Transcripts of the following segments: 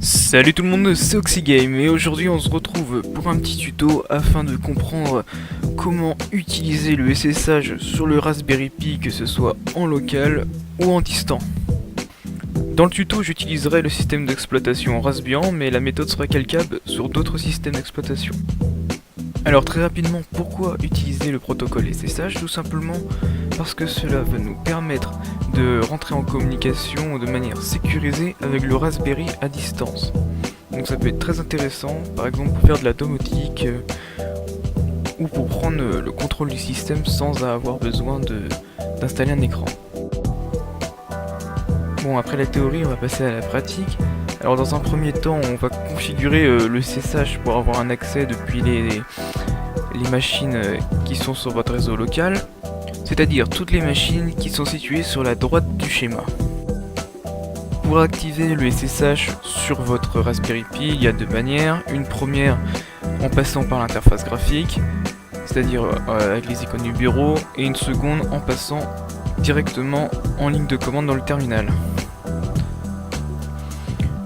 Salut tout le monde, c'est Oxygame et aujourd'hui on se retrouve pour un petit tuto afin de comprendre comment utiliser le SSH sur le Raspberry Pi, que ce soit en local ou en distant. Dans le tuto j'utiliserai le système d'exploitation Raspbian, mais la méthode sera calcable sur d'autres systèmes d'exploitation. Alors très rapidement, pourquoi utiliser le protocole SSH? Tout simplement parce que cela va nous permettre de rentrer en communication de manière sécurisée avec le Raspberry à distance. Donc ça peut être très intéressant, par exemple pour faire de la domotique ou pour prendre le contrôle du système sans avoir besoin d'installer un écran. Bon, après la théorie, on va passer à la pratique. Alors dans un premier temps, on va configurer le SSH pour avoir un accès depuis les machines qui sont sur votre réseau local, c'est-à-dire toutes les machines qui sont situées sur la droite du schéma. Pour activer le SSH sur votre Raspberry Pi, il y a deux manières. Une première en passant par l'interface graphique, c'est-à-dire avec les icônes du bureau, et une seconde en passant directement en ligne de commande dans le terminal.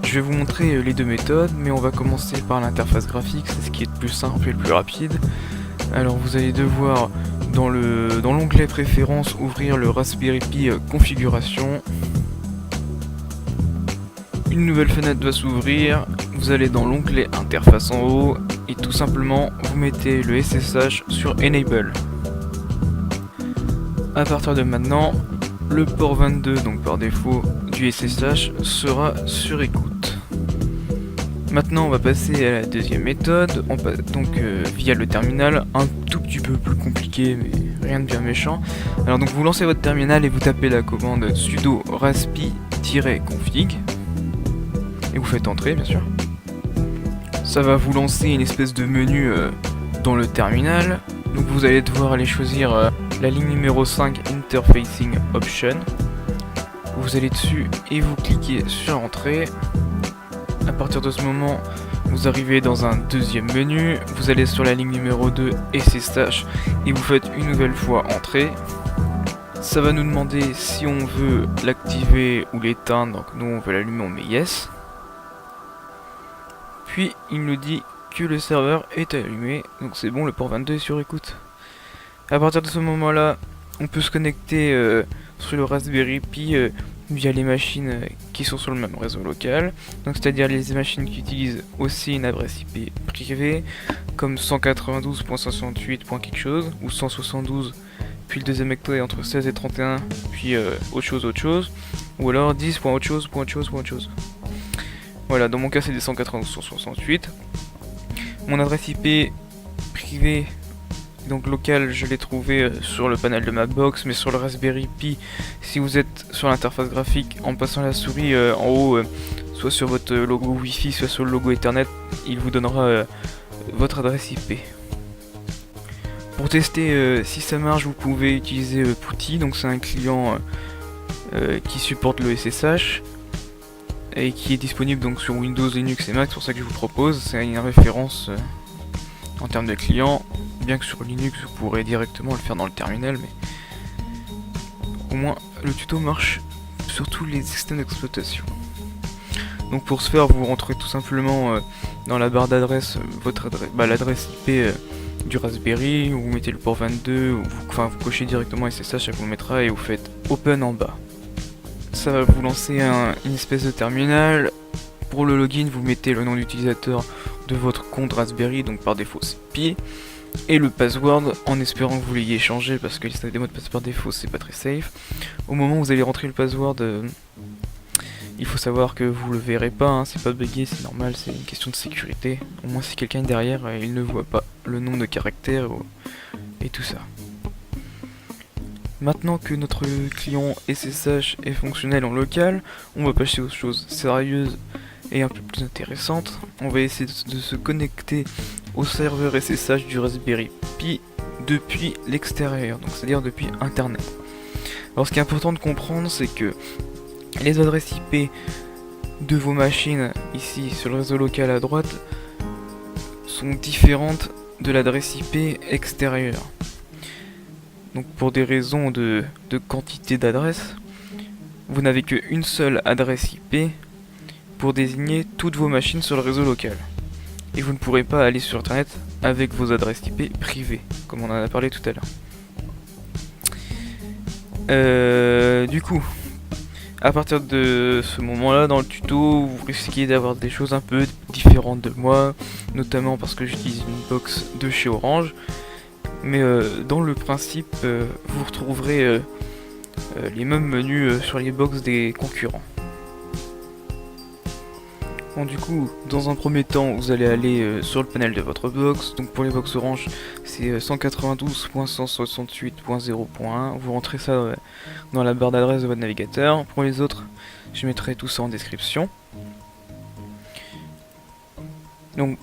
Je vais vous montrer les deux méthodes, mais on va commencer par l'interface graphique, c'est ce qui est le plus simple et le plus rapide. Alors vous allez devoir, dans l'onglet préférences, ouvrir le Raspberry Pi configuration. Une nouvelle fenêtre va s'ouvrir, vous allez dans l'onglet interface en haut, et tout simplement vous mettez le SSH sur Enable. À partir de maintenant, le port 22, donc par défaut, du SSH sera sur écoute. Maintenant on va passer à la deuxième méthode, via le terminal, un tout petit peu plus compliqué mais rien de bien méchant. Alors donc vous lancez votre terminal et vous tapez la commande sudo raspi-config et vous faites entrer bien sûr. Ça va vous lancer une espèce de menu dans le terminal, donc vous allez devoir aller choisir la ligne numéro 5 Interfacing Option. Vous allez dessus et vous cliquez sur Entrée. À partir de ce moment, vous arrivez dans un deuxième menu, vous allez sur la ligne numéro 2 SSH et vous faites une nouvelle fois Entrée. Ça va nous demander si on veut l'activer ou l'éteindre, donc nous on veut l'allumer, on met Yes. Puis il nous dit que le serveur est allumé, donc c'est bon, le port 22 est sur écoute. À partir de ce moment-là, on peut se connecter sur le Raspberry Pi via les machines qui sont sur le même réseau local, donc c'est-à-dire les machines qui utilisent aussi une adresse IP privée, comme 192.68. quelque chose, ou 172, puis le deuxième hecto est entre 16 et 31, puis autre chose, ou alors 10. Autre chose. Voilà, dans mon cas c'est des 192.168. Mon adresse IP privée, donc local, je l'ai trouvé sur le panel de ma box, mais sur le Raspberry Pi, si vous êtes sur l'interface graphique, en passant la souris en haut, soit sur votre logo Wi-Fi, soit sur le logo Ethernet, il vous donnera votre adresse IP. Pour tester si ça marche, vous pouvez utiliser Putty, donc c'est un client qui supporte le SSH et qui est disponible donc sur Windows, Linux et Mac. C'est pour ça que je vous propose, c'est une référence en termes de client. Bien que sur Linux vous pourrez directement le faire dans le terminal, mais au moins le tuto marche sur tous les systèmes d'exploitation. Donc pour ce faire, vous rentrez tout simplement dans la barre d'adresse l'adresse IP du Raspberry, vous mettez le port 22, vous cochez directement SSH, ça vous le mettra, et vous faites Open en bas. Ça va vous lancer une espèce de terminal. Pour le login, vous mettez le nom d'utilisateur de votre compte Raspberry, donc par défaut c'est Pi, et le password, en espérant que vous l'ayez changé, parce que les mots de passe par défaut c'est pas très safe. Au moment où vous allez rentrer le password, il faut savoir que vous le verrez pas, hein, c'est pas bugué, c'est normal, c'est une question de sécurité. Au moins si quelqu'un est derrière, il ne voit pas le nombre de caractères et tout ça. Maintenant que notre client SSH est fonctionnel en local, on va passer aux choses sérieuses et un peu plus intéressantes. On va essayer de se connecter au serveur SSH du Raspberry Pi depuis l'extérieur, donc c'est-à-dire depuis Internet. Alors ce qui est important de comprendre, c'est que les adresses IP de vos machines ici sur le réseau local à droite sont différentes de l'adresse IP extérieure. Donc pour des raisons de quantité d'adresses, vous n'avez qu'une seule adresse IP pour désigner toutes vos machines sur le réseau local. Et vous ne pourrez pas aller sur internet avec vos adresses IP privées, comme on en a parlé tout à l'heure. Du coup, à partir de ce moment-là, dans le tuto, vous risquez d'avoir des choses un peu différentes de moi, notamment parce que j'utilise une box de chez Orange. Mais dans le principe, vous retrouverez les mêmes menus sur les box des concurrents. Bon, du coup, dans un premier temps, vous allez aller sur le panel de votre box. Donc pour les box Orange, c'est 192.168.0.1. Vous rentrez ça dans la barre d'adresse de votre navigateur. Pour les autres, je mettrai tout ça en description. Donc,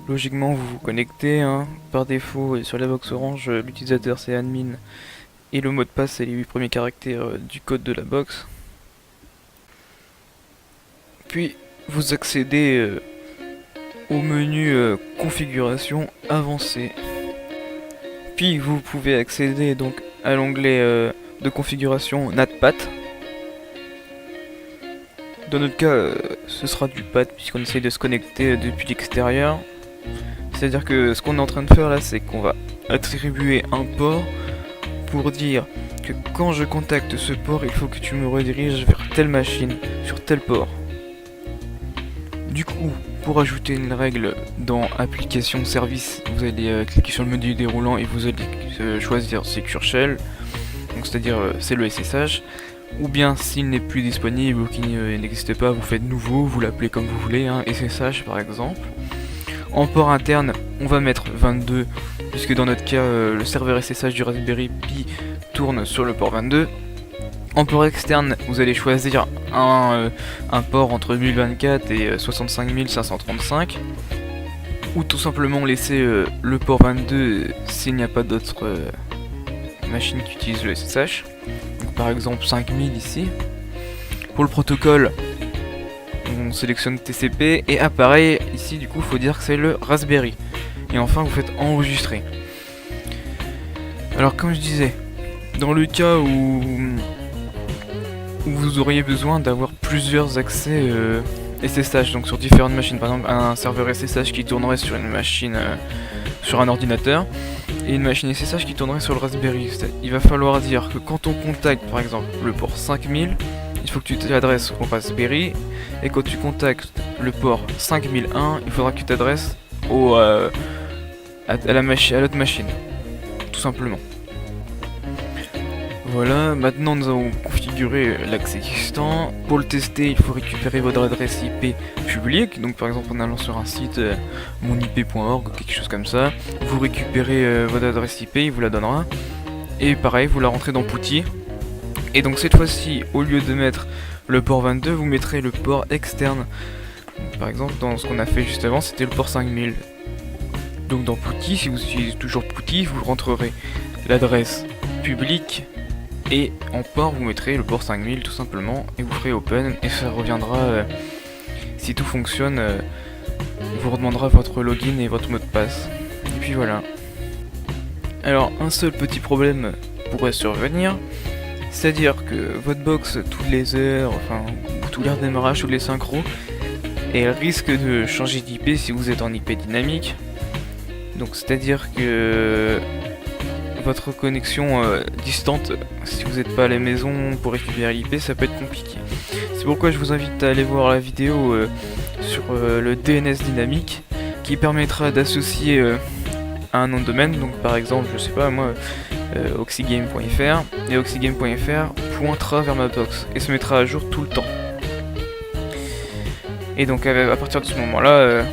logiquement, vous vous connectez. Par défaut, sur la box Orange, l'utilisateur c'est admin. Et le mot de passe, c'est les 8 premiers caractères du code de la box. Puis, vous accédez au menu configuration avancée. Puis vous pouvez accéder donc à l'onglet de configuration NatPat. Dans notre cas, ce sera du PAT puisqu'on essaye de se connecter depuis l'extérieur. C'est-à-dire que ce qu'on est en train de faire là, c'est qu'on va attribuer un port pour dire que quand je contacte ce port, il faut que tu me rediriges vers telle machine sur tel port. Du coup, pour ajouter une règle dans application service, vous allez cliquer sur le menu déroulant et vous allez choisir Secure Shell, donc c'est-à-dire c'est le SSH, ou bien s'il n'est plus disponible ou qu'il n'existe pas, vous faites nouveau, vous l'appelez comme vous voulez, SSH par exemple. En port interne, on va mettre 22, puisque dans notre cas, le serveur SSH du Raspberry Pi tourne sur le port 22. En port externe, vous allez choisir un port entre 1024 et 65535, ou tout simplement laisser le port 22 s'il n'y a pas d'autres machines qui utilisent le SSH. Donc, par exemple 5000 ici. Pour le protocole, on sélectionne TCP et appareil. Ici, du coup, il faut dire que c'est le Raspberry. Et enfin, vous faites enregistrer. Alors, comme je disais, dans le cas où vous auriez besoin d'avoir plusieurs accès SSH, donc sur différentes machines, par exemple un serveur SSH qui tournerait sur une machine, sur un ordinateur, et une machine SSH qui tournerait sur le Raspberry. Il va falloir dire que quand on contacte par exemple le port 5000, il faut que tu t'adresses au Raspberry, et quand tu contactes le port 5001, il faudra que tu t'adresses à l'autre machine, tout simplement. Voilà, maintenant nous avons configuré l'accès distant. Pour le tester, il faut récupérer votre adresse IP publique. Donc par exemple en allant sur un site monip.org ou quelque chose comme ça, vous récupérez votre adresse IP, il vous la donnera. Et pareil, vous la rentrez dans PuTTY. Et donc cette fois-ci, au lieu de mettre le port 22, vous mettrez le port externe. Donc, par exemple, dans ce qu'on a fait juste avant, c'était le port 5000. Donc dans PuTTY, si vous utilisez toujours PuTTY, vous rentrerez l'adresse publique. Et en port, vous mettrez le port 5000 tout simplement, et vous ferez open, et ça reviendra, si tout fonctionne, il vous redemandera votre login et votre mot de passe. Et puis voilà. Alors, un seul petit problème pourrait survenir, c'est-à-dire que votre box, toutes les heures, enfin, tous les redémarrages, tous les synchros, elle risque de changer d'IP si vous êtes en IP dynamique. Donc, c'est-à-dire que votre connexion distante, si vous n'êtes pas à la maison pour récupérer l'IP, ça peut être compliqué. C'est pourquoi je vous invite à aller voir la vidéo sur le DNS dynamique qui permettra d'associer un nom de domaine, donc par exemple, je sais pas moi, oxygame.fr, et oxygame.fr pointera vers ma box et se mettra à jour tout le temps. Et donc à partir de ce moment-là,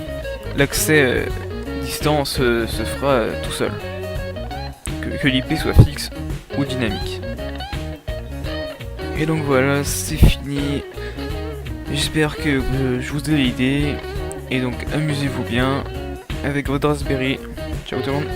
l'accès distant se fera tout seul. Que l'IP soit fixe ou dynamique. Et donc voilà, c'est fini. J'espère que je vous ai l'idée. Et donc amusez-vous bien avec votre Raspberry. Ciao tout le monde.